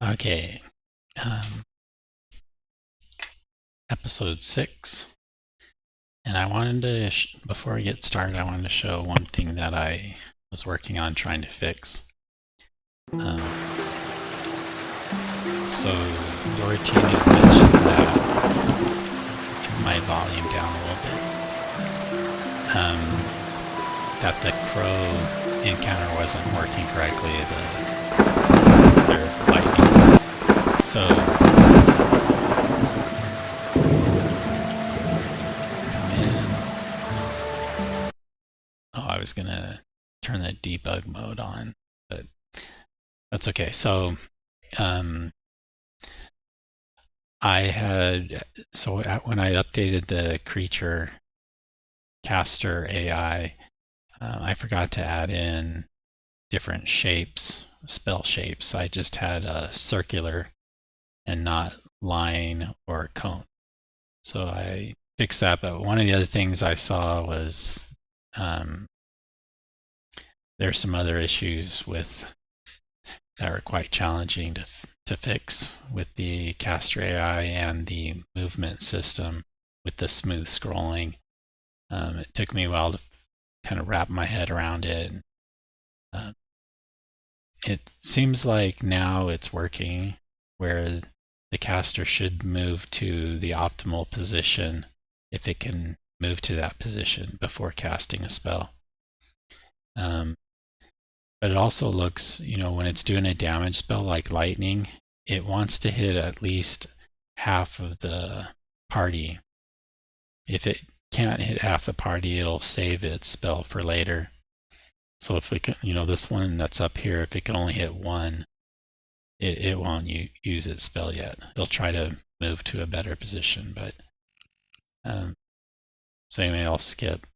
Okay, episode 6, and I wanted to, before I get started, I wanted to show one thing that I was working on trying to fix. So your team had mentioned that, turn my volume down a little bit, that the crow encounter wasn't working correctly, their lightning. So I was gonna turn that debug mode on, but that's okay. So when I updated the creature caster AI, I forgot to add in different shapes, spell shapes. I just had a circular and not line or cone. So I fixed that, but one of the other things I saw was there's some other issues with that are quite challenging to fix with the caster AI and the movement system with the smooth scrolling. It took me a while to kind of wrap my head around it. It seems like now it's working where the caster should move to the optimal position if it can move to that position before casting a spell. But it also looks, when it's doing a damage spell like lightning, it wants to hit at least half of the party. If it can't hit half the party, it'll save its spell for later. So if we can, this one that's up here, if it can only hit one, it won't use its spell yet. It'll try to move to a better position, but so anyway, I'll skip.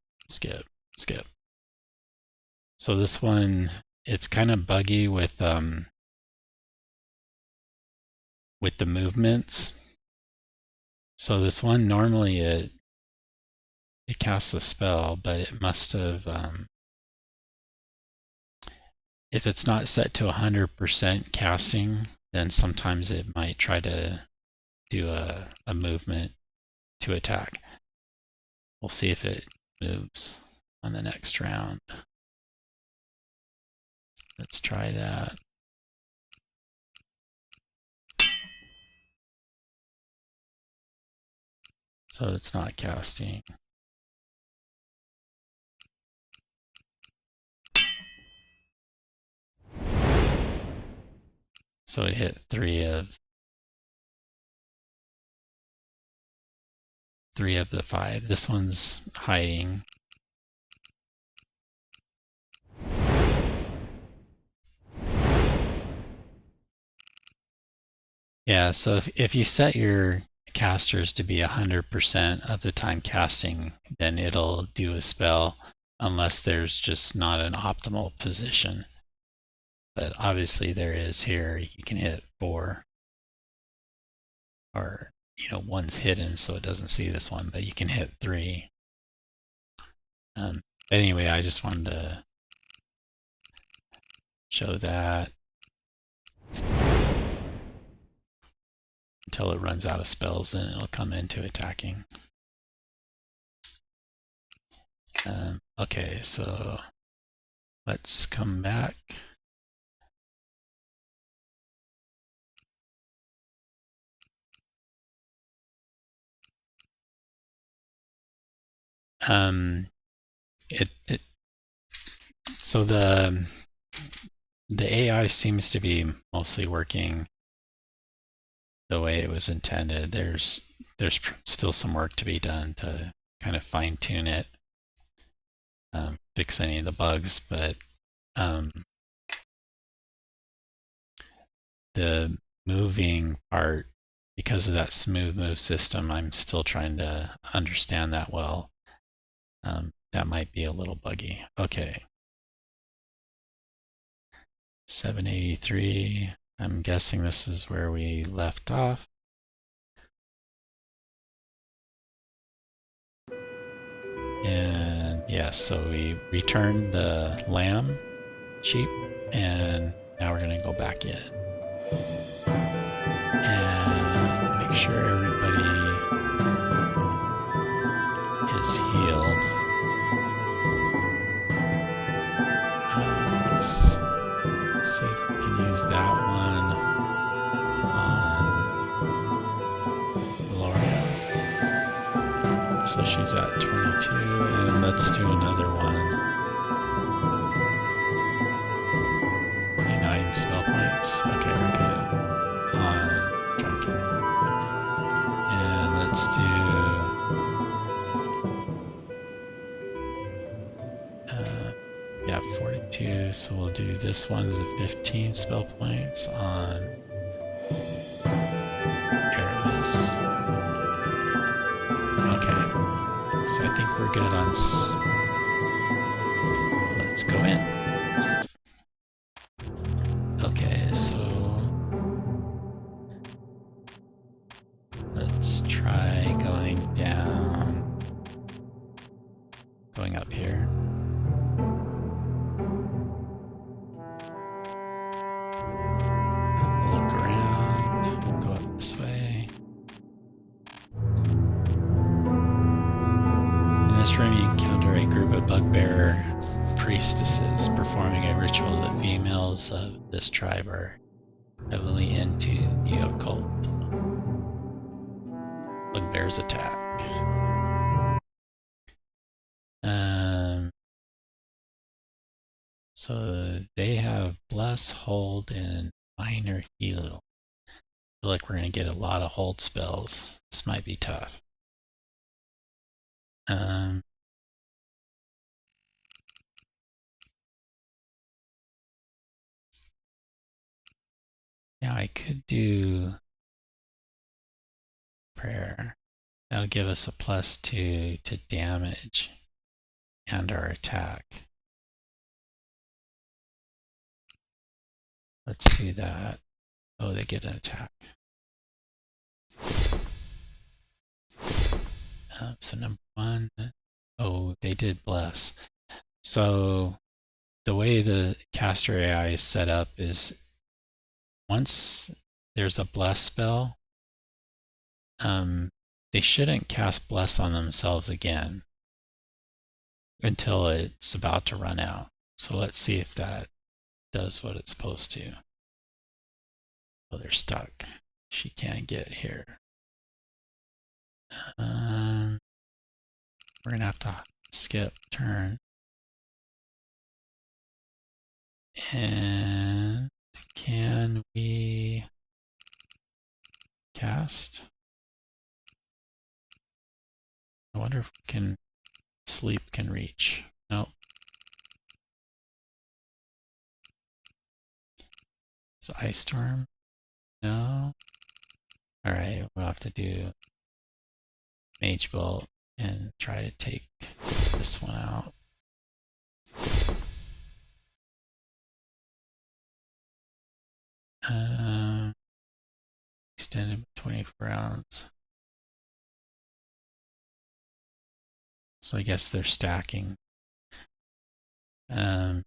So this one, it's kind of buggy with the movements. So this one, normally it casts a spell, but it must have, if it's not set to 100% casting, then sometimes it might try to do a movement to attack. We'll see if it moves on the next round. Let's try that. So it's not casting. So it hit three of the 5. This one's hiding. Yeah, so if you set your casters to be 100% of the time casting, then it'll do a spell unless there's just not an optimal position. But obviously there is here. You can hit 4, or one's hidden so it doesn't see this one, but you can hit 3. Anyway, I just wanted to show that until it runs out of spells, then it'll come into attacking. Okay, so let's come back. So the AI seems to be mostly working the way it was intended. There's still some work to be done to kind of fine tune it, fix any of the bugs, but the moving part, because of that smooth move system, I'm still trying to understand that well. That might be a little buggy. Okay. 783. I'm guessing this is where we left off. And yes, so we returned the lamb sheep, and now we're going to go back in. So she's at 22, and let's do another one. 29 spell points. Okay, we're good. On Drunken. And let's do... yeah, 42. So we'll do this one's a 15 spell points on Eris. Okay. So I think we're good on... Let's go in. Okay, so... let's try going down. Going up here. Look around. Go up this way. In this room, you encounter a group of bugbear priestesses performing a ritual. The females of this tribe are heavily into the occult. Bugbears attack. So they have Bless, Hold, and Minor Heal. I feel like we're going to get a lot of hold spells. This might be tough. Yeah, I could do prayer. That'll give us a +2 to damage and our attack. Let's do that. Oh, they get an attack. So number 1. Oh, they did Bless. So the way the caster AI is set up is once there's a Bless spell, they shouldn't cast Bless on themselves again until it's about to run out. So let's see if that does what it's supposed to. Oh, they're stuck. She can't get here. We're gonna have to skip turn. And can we cast? I wonder if we can sleep can reach. Nope. Is Ice Storm? No. Alright, we'll have to do Mage Bolt and try to take this one out. Extended 24 rounds. So I guess they're stacking. And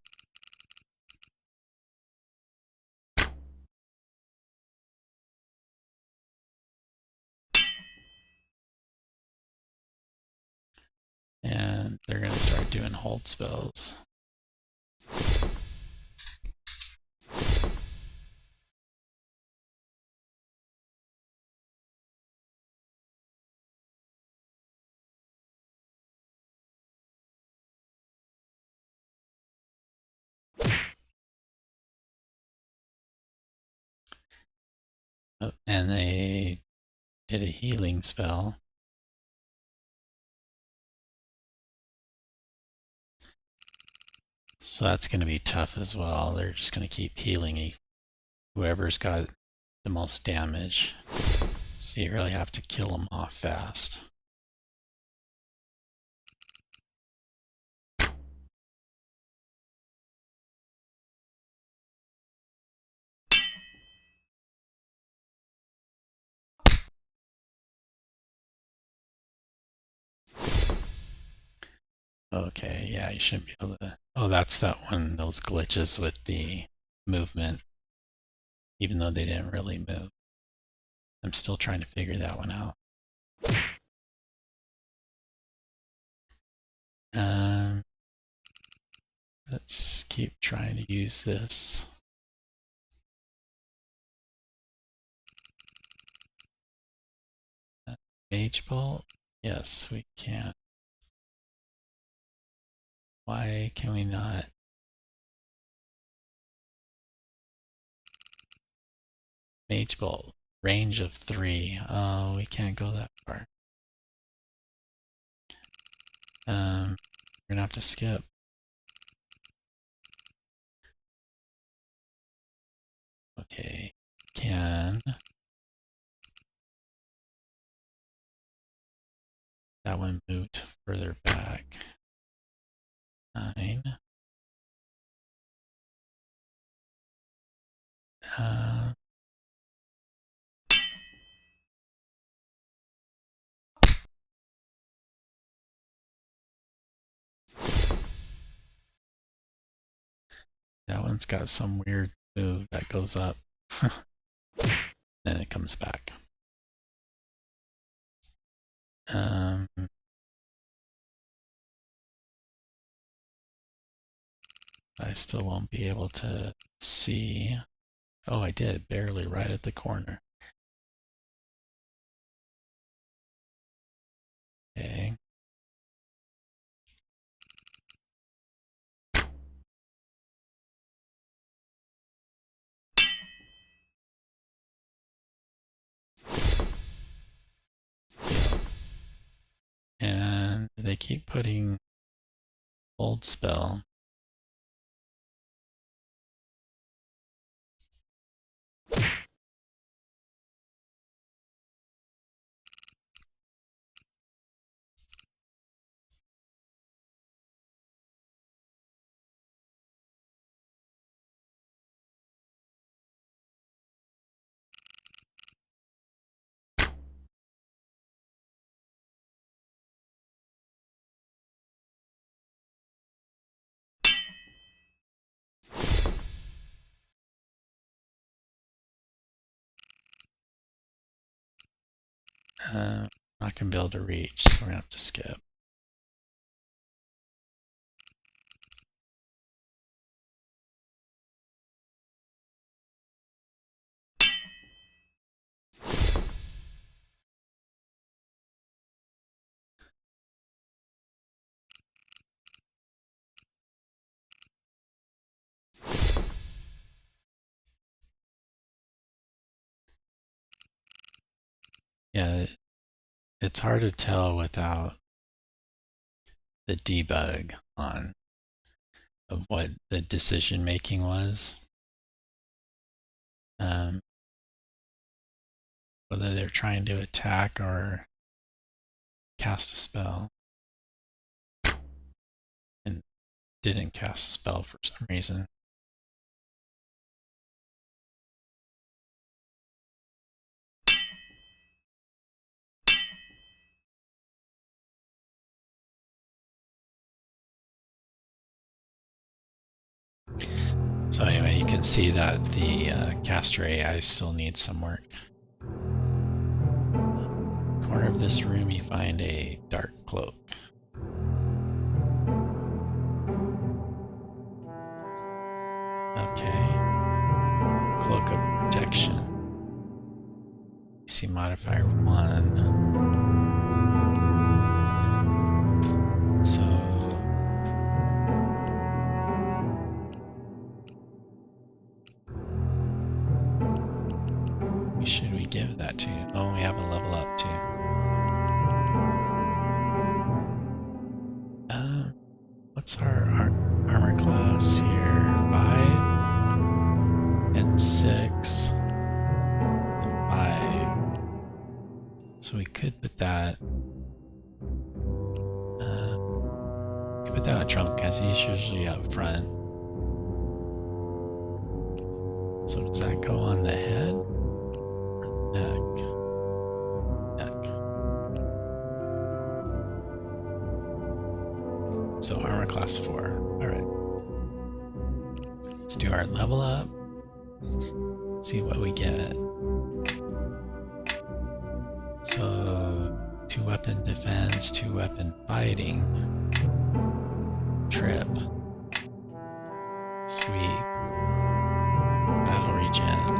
they're going to start doing hold spells. Oh, and they did a healing spell. So that's going to be tough as well. They're just going to keep healing whoever's got the most damage. So you really have to kill them off fast. Okay, yeah, you shouldn't be able to... Oh, that's that one, those glitches with the movement, even though they didn't really move. I'm still trying to figure that one out. Let's keep trying to use this. Mage Bolt? Yes, we can. Why can we not? Mage Bolt, range of 3. Oh, we can't go that far. We're gonna have to skip. Okay, can that one moved further back? 9. That one's got some weird move that goes up. Then it comes back. I still won't be able to see. Oh, I did, barely right at the corner. Okay. And they keep putting old spell. Not gonna be able to reach, so we're gonna have to skip. Yeah, it's hard to tell without the debug on of what the decision making was. Whether they're trying to attack or cast a spell. And didn't cast a spell for some reason. So anyway, you can see that the caster AI still needs some work. Corner of this room, you find a dark cloak. Okay. Cloak of protection. AC modifier 1. So who should we give that to? Oh, we have a level up too. What's our armor class here? 5 and 6 and 5. So we could put that. Could put that on trunk because he's usually up front. So does that go on the head or the neck? Neck. So armor class 4. All right. Let's do our level up. See what we get. So 2 weapon defense, 2 weapon fighting. Trip. Sweet. Battle regen.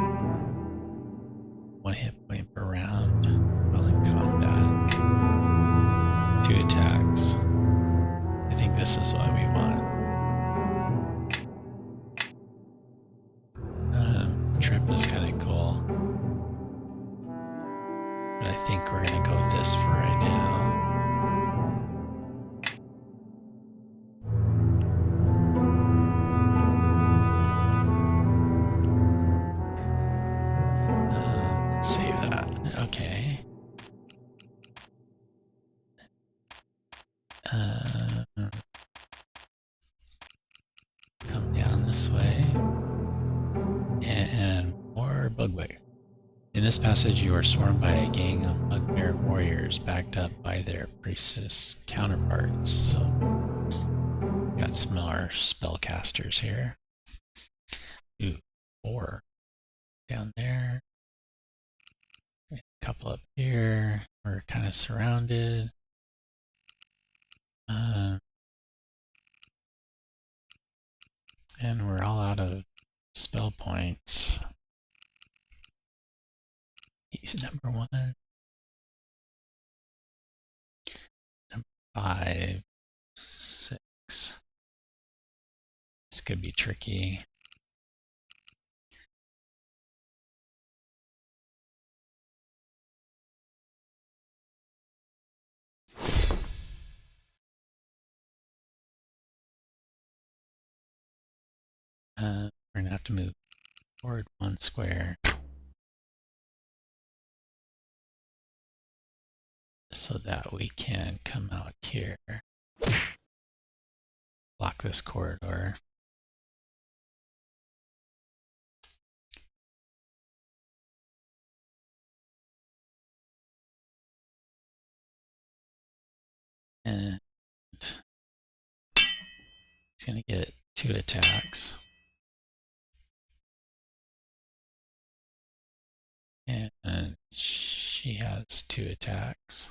1 hit point per round while in combat. to go with this for right now. Let's save that. Okay. Come down this way. And more bugbear. In this passage, you are swarmed by a gang of bugbear warriors backed up by their priestess counterparts. So, we got some more spellcasters here. Ooh, 4 down there. A couple up here. We're kind of surrounded. And we're all out of spell points. He's number 1. Number 5, 6. This could be tricky. We're gonna have to move forward 1 square so that we can come out here. Block this corridor. And he's gonna get 2 attacks. And she has 2 attacks.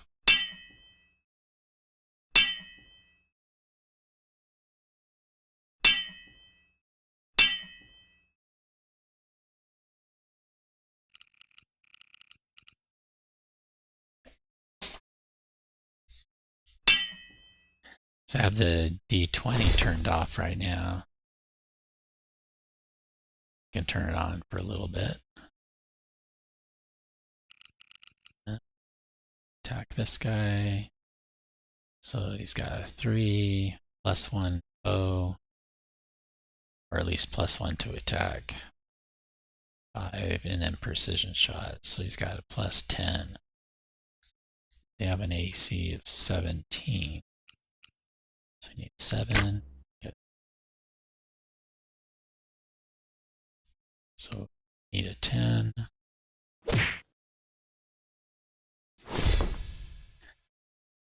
So I have the D20 turned off right now. You can turn it on for a little bit. Attack this guy. So he's got a 3, +1 bow, or at least +1 to attack. 5, and then precision shot. So he's got a +10. They have an AC of 17. So you need 7. Good. So need a 10.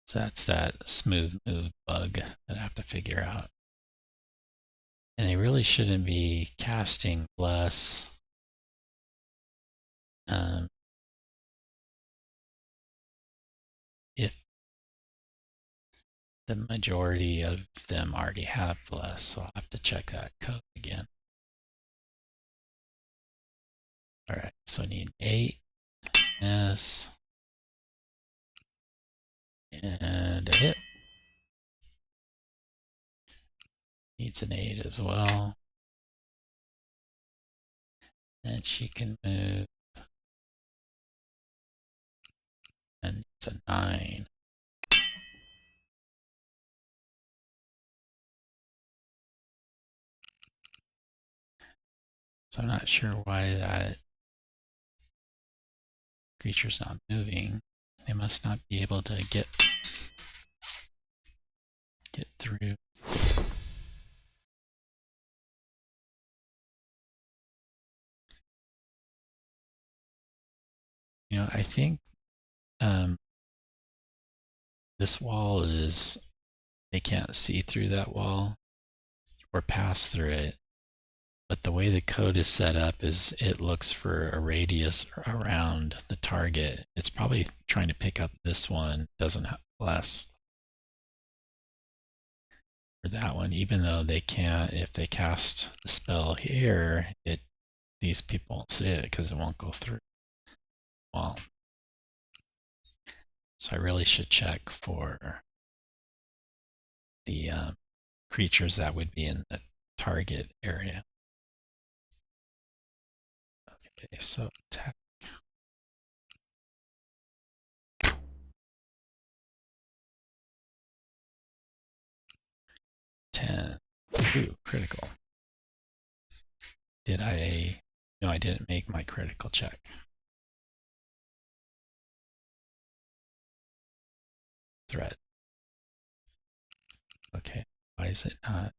So that's that smooth move bug that I have to figure out. And they really shouldn't be casting Bless. If the majority of them already have Bless, so I'll have to check that code again. Alright, so I need 8, S, and a hit. Needs an 8 as well. And she can move. And it's a 9. So I'm not sure why that creature's not moving. They must not be able to get through. You know, I think this wall is, they can't see through that wall or pass through it. But the way the code is set up is it looks for a radius around the target. It's probably trying to pick up this one, doesn't have less. For that one, even though they can't, if they cast the spell here, these people won't see it because it won't go through. Well, so I really should check for the creatures that would be in the target area. Okay, so attack. Ooh, critical. Did I? No, I didn't make my critical check. Threat. Okay, why is it not?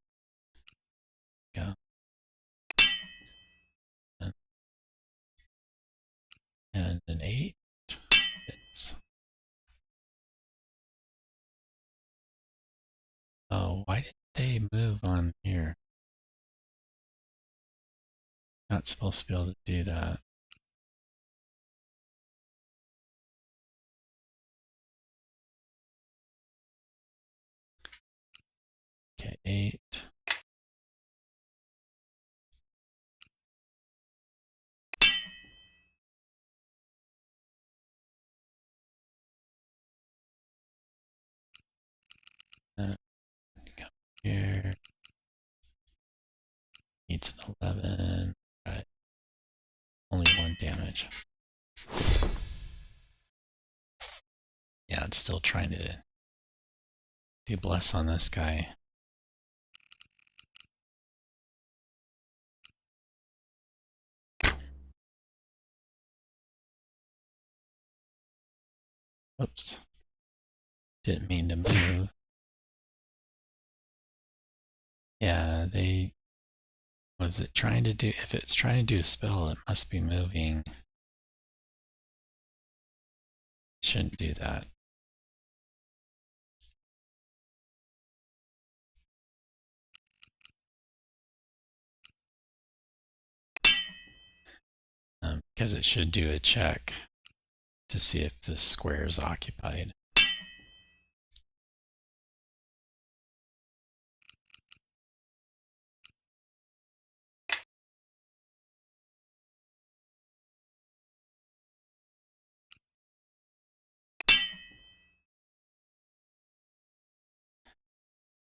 Go. And an 8. Hits. Oh, why did they move on here? Not supposed to be able to do that. Okay, 8. Come here. Needs an 11. Right. Only 1 damage. Yeah, it's still trying to do bless on this guy. Oops. Didn't mean to move. Yeah, they... Was it trying to do... If it's trying to do a spell, it must be moving. Shouldn't do that. Because it should do a check to see if this square is occupied.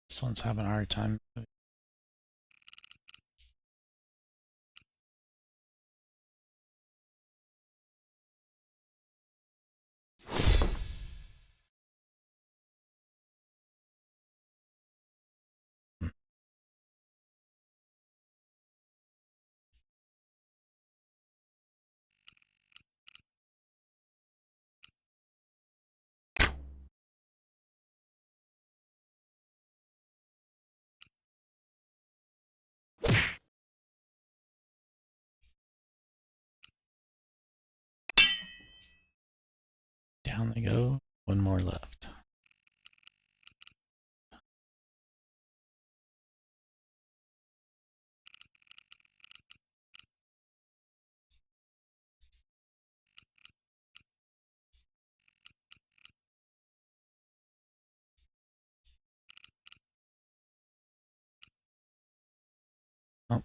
This one's having a hard time. Down they go. 1 more left. Oh.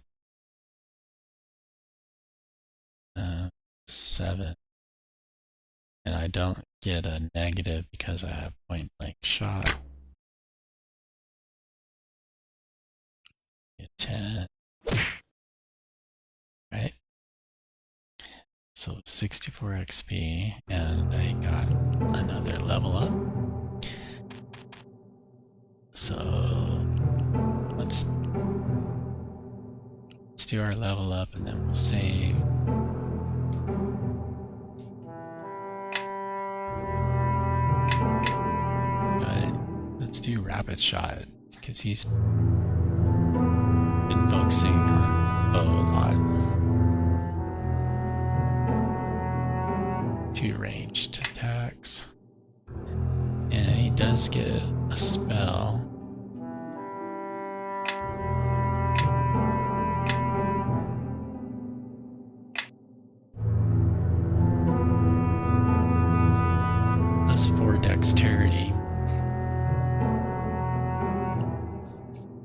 7. And I don't get a negative because I have point blank shot. 10. Right? So 64 XP, and I got another level up. So let's do our level up and then we'll save. Let's do rapid shot because he's been focusing on bow a lot. 2 ranged attacks. And he does get a spell. Plus 4 dexterity.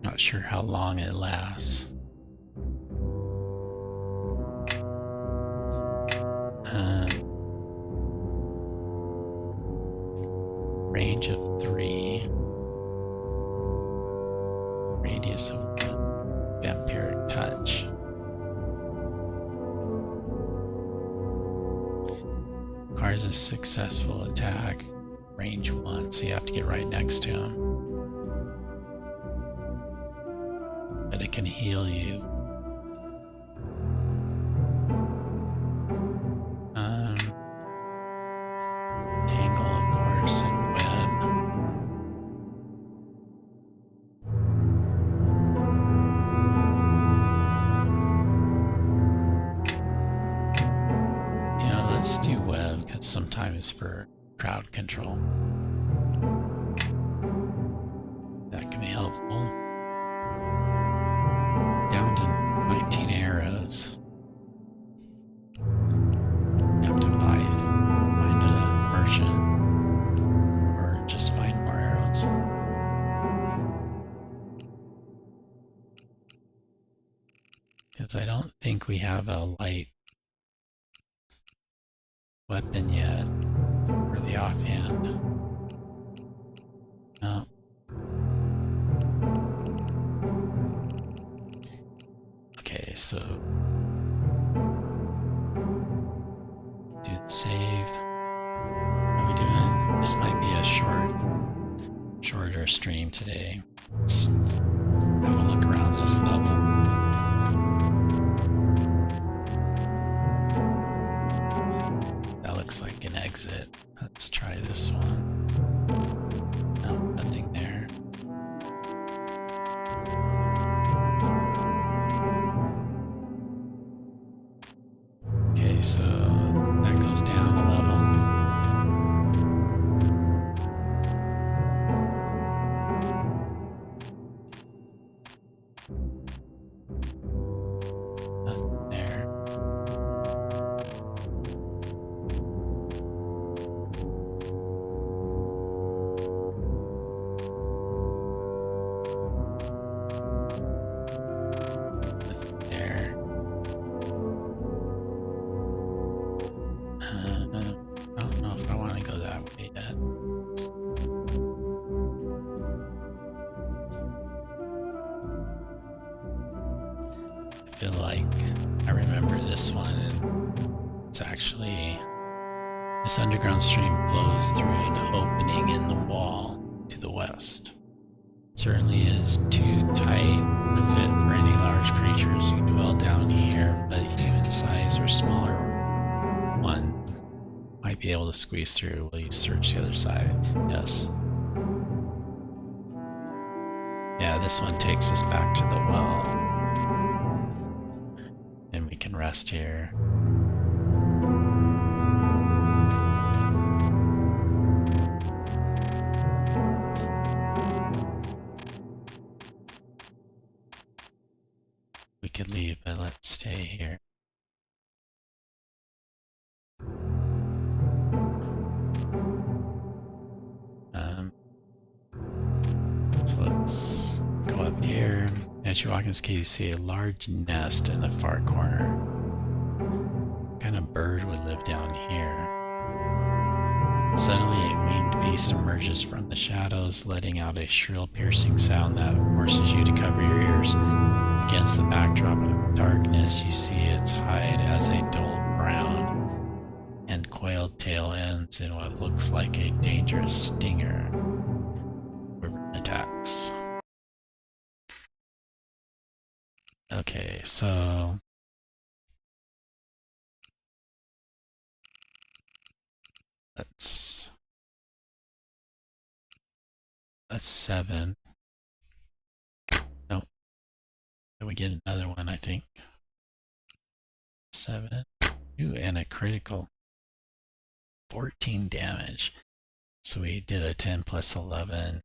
Not sure how long it lasts. Range of 3. Radius of 1. Vampiric touch. Requires a successful attack. Range 1, so you have to get right next to him. it can heal you. Tangle, of course, and web. You know, let's do web, because sometimes for crowd control, that can be helpful. Down to 19 arrows. You have to find a merchant, or just find more arrows. Because I don't think we have a light weapon yet for the offhand. No. Okay, so do the save. How are we doing? This might be a shorter stream today. Let's have a look around this level. That looks like an exit. Let's try this one. No, nothing there. Okay, so that goes down a level. Nothing there. Nothing there. I don't know if I want to go that way yet. I feel like I remember this one, and it's actually, this underground stream flows through an opening in the wall to the west. Certainly is too tight a fit for any large creatures who dwell down here, but a human size or smaller one might be able to squeeze through. Will you search the other side? Yes. Yeah, this one takes us back to the well. And we can rest here. We could leave, but let's stay here. So let's go up here. As you walk in this cave, you see a large nest in the far corner. What kind of bird would live down here? Suddenly, a winged beast emerges from the shadows, letting out a shrill, piercing sound that forces you to cover your ears. Against the backdrop of darkness, you see its hide as a dull brown, and coiled tail ends in what looks like a dangerous stinger. Attacks. Okay, so that's a 7. Nope. Then we get another one, I think. 7. Ooh, and a critical. 14 damage. So we did a 10 plus 11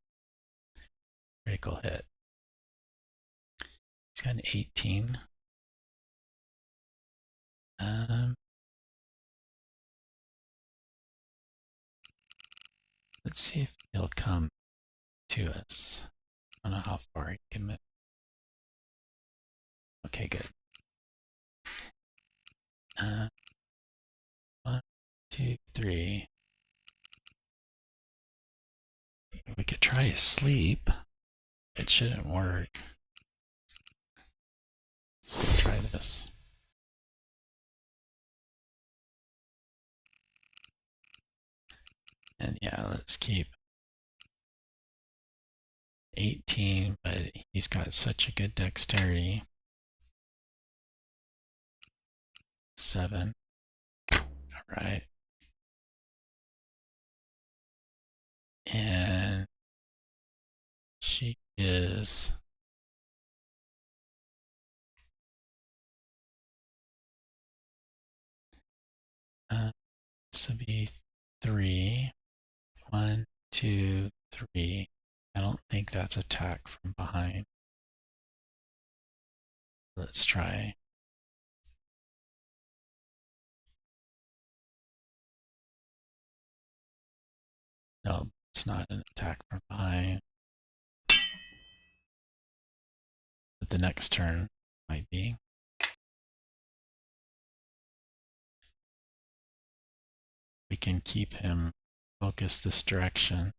critical hit. He's got an 18. Let's see if he'll come to us. I don't know how far he can move. Okay, good. 1, 2, 3. We could try sleep. It shouldn't work. So we'll try this. And yeah, let's keep 18, but he's got such a good dexterity. 7. All right. And she is this would be 3. 1, 2, 3. I don't think that's attack from behind. Let's try. No, it's not an attack from behind. But the next turn might be. We can keep him focused this direction.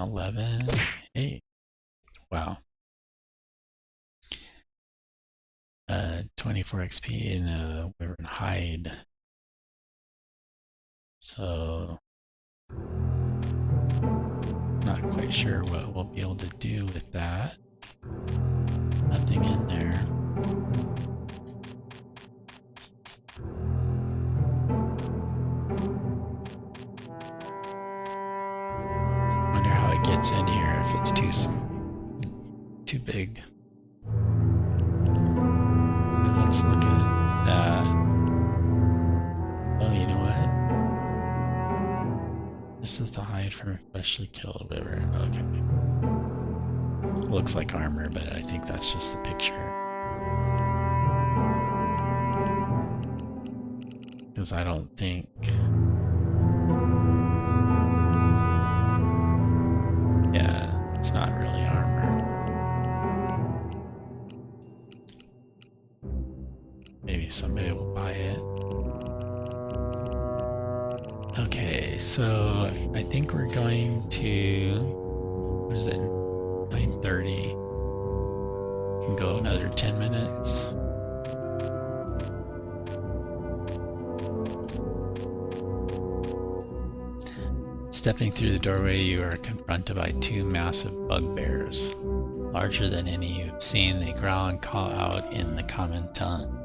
$11, 8. Wow. 24 XP and a wyvern hide. So not quite sure what we'll be able to do with that. Nothing in there. Wonder how it gets in here if it's too big. Let's look at that. Oh, you know what? This is the hide from a freshly killed wyvern. Okay. It looks like armor, but I think that's just the picture. Because I don't think... Yeah, it's not really armor. Maybe somebody will buy it. Okay, so I think we're going to, what is it, 9:30. Can go another 10 minutes. Stepping through the doorway, you are confronted by 2 massive bugbears. Larger than any you've seen, they growl and call out in the common tongue.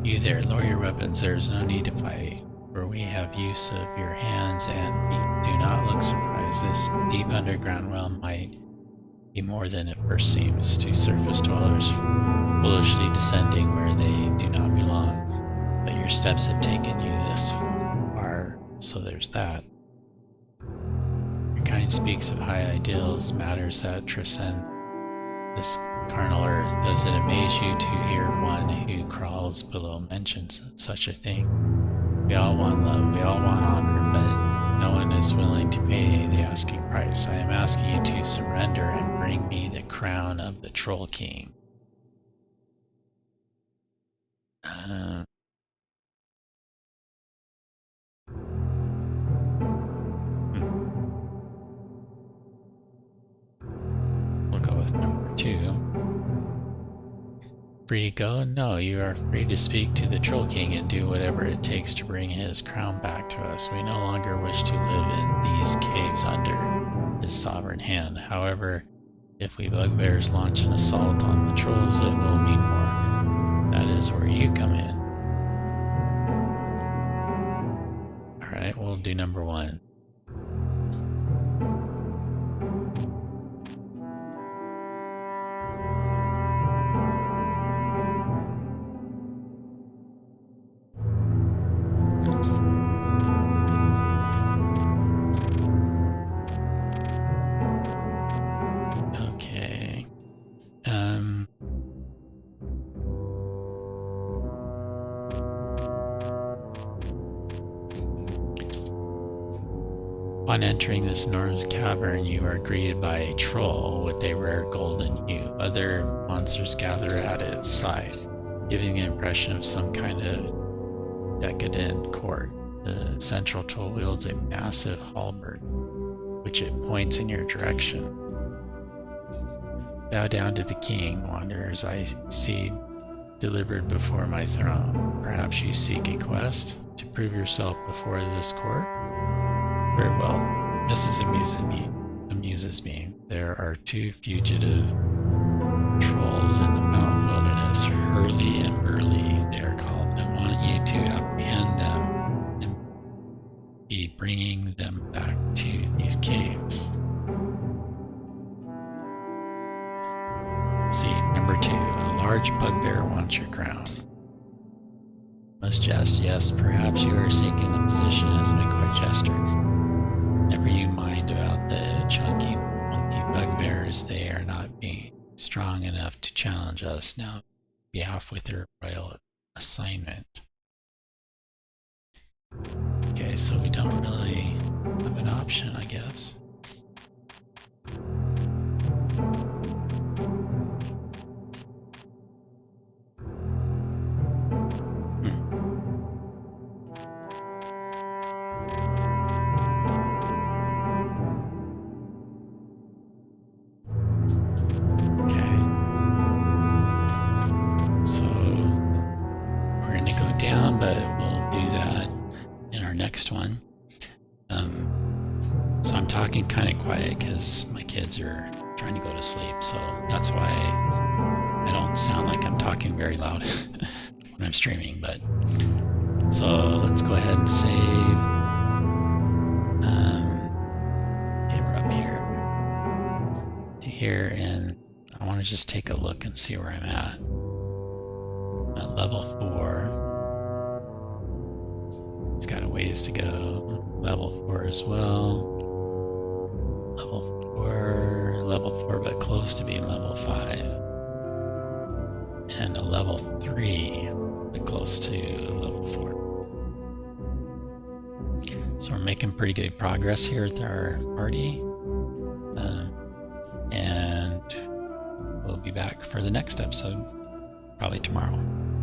You there, lower your weapons, there is no need to fight, for we have use of your hands and feet. Do not look surprised, this deep underground realm might be more than it first seems to surface dwellers, foolishly descending where they do not belong. But your steps have taken you this far, so there's that. Your kind speaks of high ideals, matters that transcend this carnal earth. Does it amaze you to hear one who crawls below mentions such a thing? We all want love, we all want honor, but no one is willing to pay the asking price. I am asking you to surrender and bring me the crown of the Troll King. We'll go with number 2. Free to go? No, you are free to speak to the Troll King and do whatever it takes to bring his crown back to us. We no longer wish to live in these caves under his sovereign hand. However, if we bugbears launch an assault on the trolls, it will mean more. That is where you come in. Alright, we'll do number 1. Upon entering this enormous cavern, you are greeted by a troll with a rare golden hue. Other monsters gather at its side, giving the impression of some kind of decadent court. The central troll wields a massive halberd, which it points in your direction. Bow down to the king, wanderers I see delivered before my throne. Perhaps you seek a quest to prove yourself before this court? Very well. This is amuses me. There are two fugitive trolls in the mountain wilderness, Hurley and Burley, they are called. I want you to apprehend them and be bringing them back to these caves. See, number 2, a large bugbear wants your crown. Must jest, yes, perhaps you are seeking the position as a court jester. Never you mind about the chunky, monkey bugbears. They are not being strong enough to challenge us. Now be off with your royal assignment. Okay, so we don't really have an option, I guess. But we'll do that in our next one. So I'm talking kind of quiet because my kids are trying to go to sleep, so that's why I don't sound like I'm talking very loud when I'm streaming. But so let's go ahead and save. Okay, we're up here to here, and I want to just take a look and see where I'm at. I'm at level 4. It's got a ways to go. Level 4 as well. Level 4, but close to being level 5. And a level 3, but close to level 4. So we're making pretty good progress here with our party. And we'll be back for the next episode, probably tomorrow.